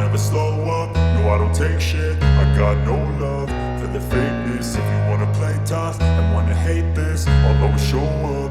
never slow up, no I don't take shit. I got no love for the fakeness. If you wanna play tough and wanna hate this, I'll always show up.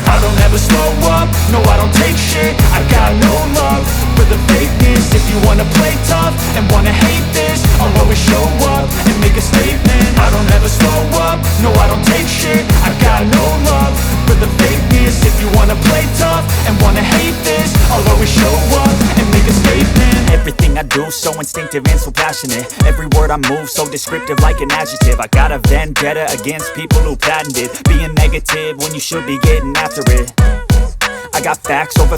I don't ever slow up, no I don't take shit. I got no love for the fakeness. If you wanna play tough and wanna hate this, I'll always show up and make a statement. I don't ever slow up, no I don't take shit. I got no love for the fakeness. If you wanna play tough and wanna hate this, I'll always show up and make a statement. Everything I do so instinctive and so passionate. Every word I move so descriptive like an adjective. I got a vendetta against people who patented being negative when you should be getting after it. I got facts over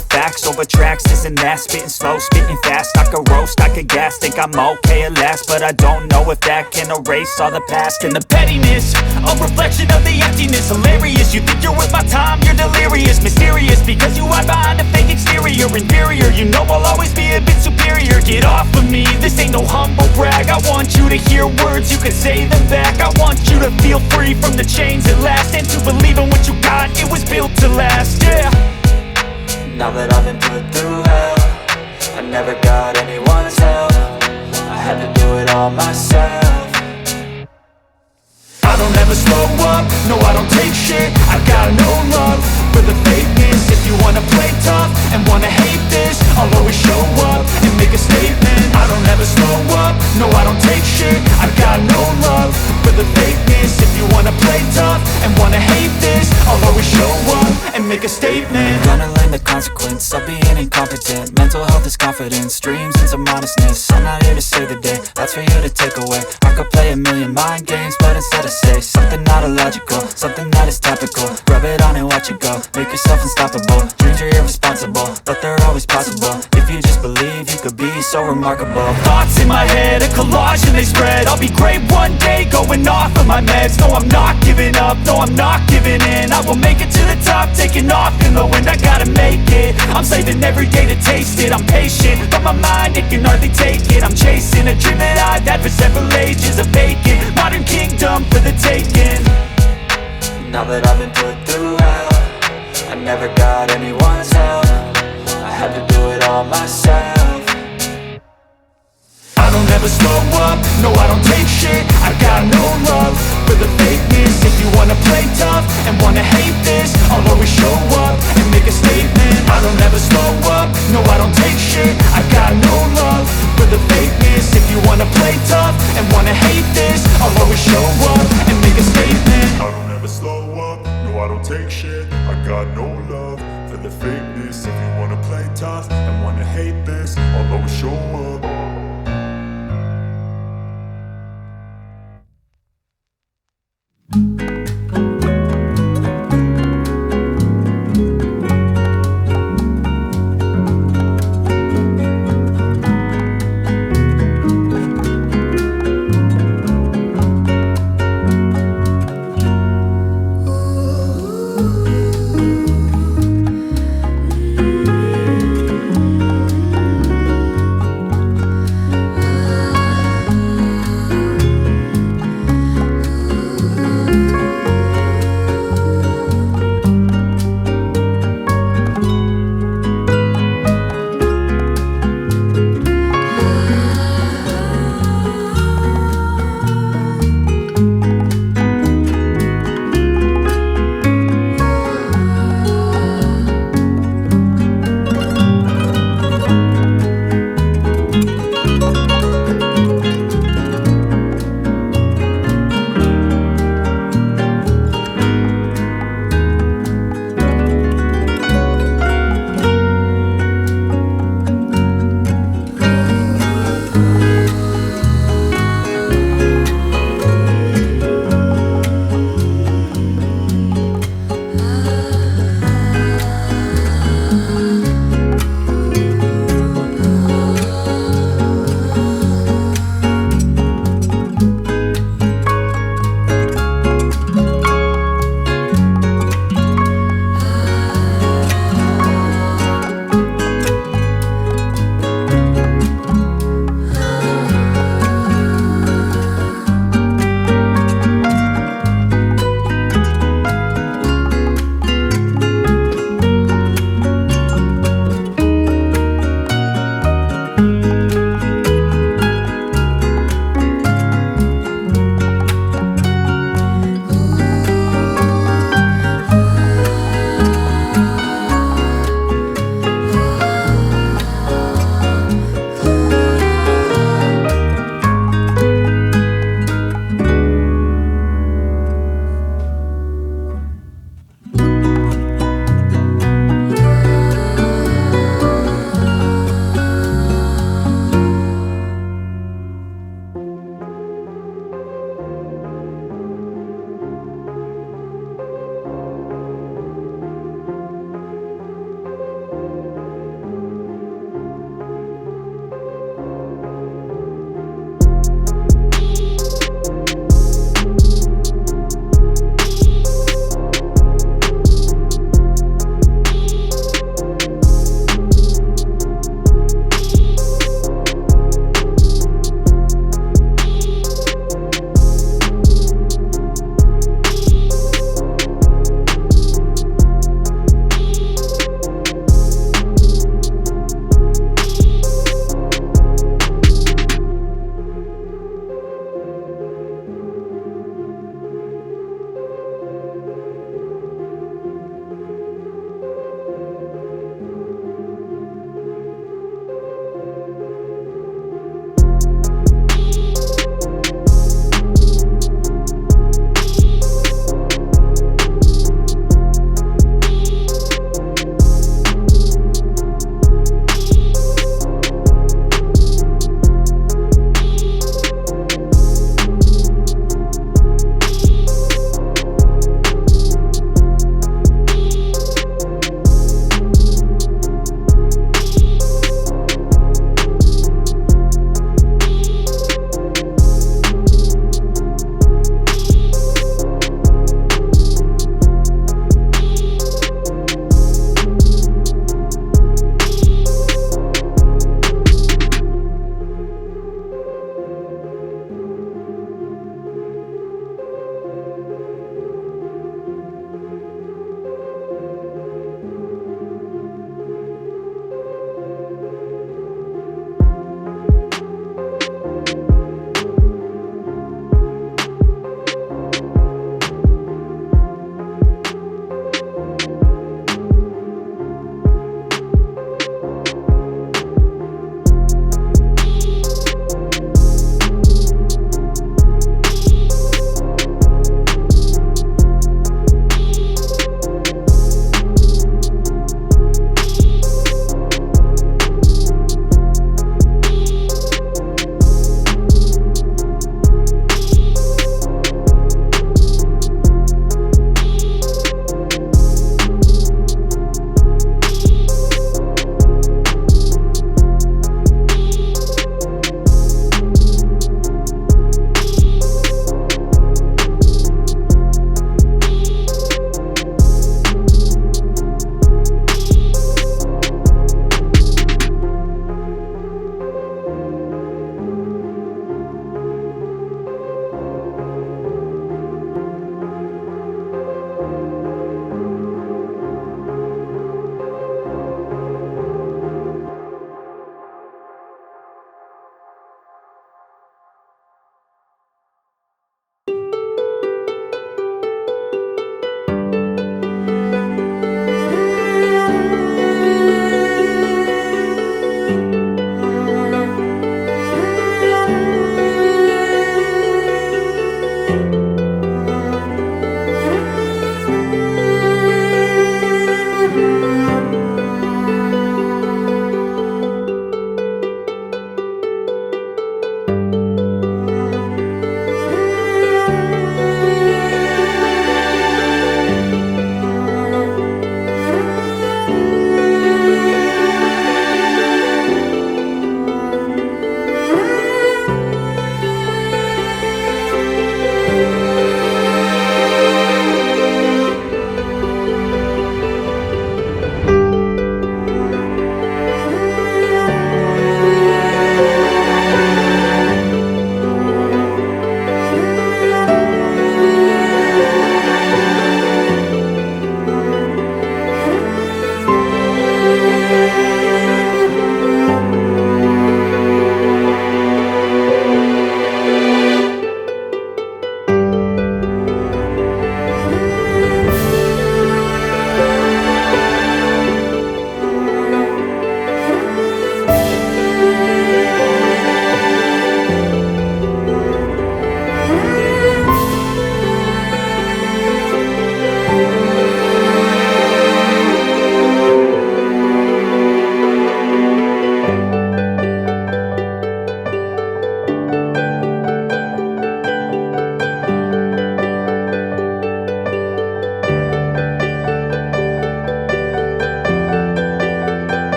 tracks, this and that. Spitting slow, spitting fast. I could roast, I could gas. Think I'm okay at last, but I don't know if that can erase all the past. And the pettiness, a reflection of the emptiness. Hilarious, you think you're worth my time, you're delirious. Mysterious, because you hide behind a fake exterior. Inferior, you know I'll always be a bit superior. Get off of me, this ain't no humble brag. I want you to hear words, you can say them back. I want you to feel free from the chains at last, and to believe in what you got, it was built to last, yeah. Now that I've been put through hell, I never got anyone's help. I had to do it all myself. I don't ever slow up, no I don't take shit. I got no love for the fakeness. If you wanna play tough and wanna hate this, I'll always show up and make a statement. I don't ever slow up, no I don't take shit. I got no love for the fakeness. If you wanna play tough and wanna hate this, I'll always show up and make a statement. Gonna learn the consequence of being incompetent. Mental health is confidence, dreams and some honestness. I'm not here to save the day, that's for you to take away. I could play a million mind games, but instead I say something not illogical, something that is topical. Rub it on and watch it go, make yourself unstoppable. Dreams are irresponsible, but they're always possible. If you just believe, you could be so remarkable. Thoughts in my head, a collage and they spread. I'll be great one day, going off of my meds. No, I'm not giving up, no, I'm not giving in. I will make it to the top, taking off in the wind. I gotta make it, I'm saving every day to taste it. I'm patient, but my mind, it can hardly take it. I'm chasing a dream that I've had for several ages. A vacant, modern kingdom for the taking. Now that I've been put through hell, I never got anyone's help. I had to do it all myself. I don't ever slow up, no I don't take shit. I got no love for the fakeness. If you wanna play tough and wanna hate this, I'll always show up and make a statement. I don't ever slow up, no I don't take shit. I got no love for the fakeness. If you wanna play tough and wanna hate this, I'll always show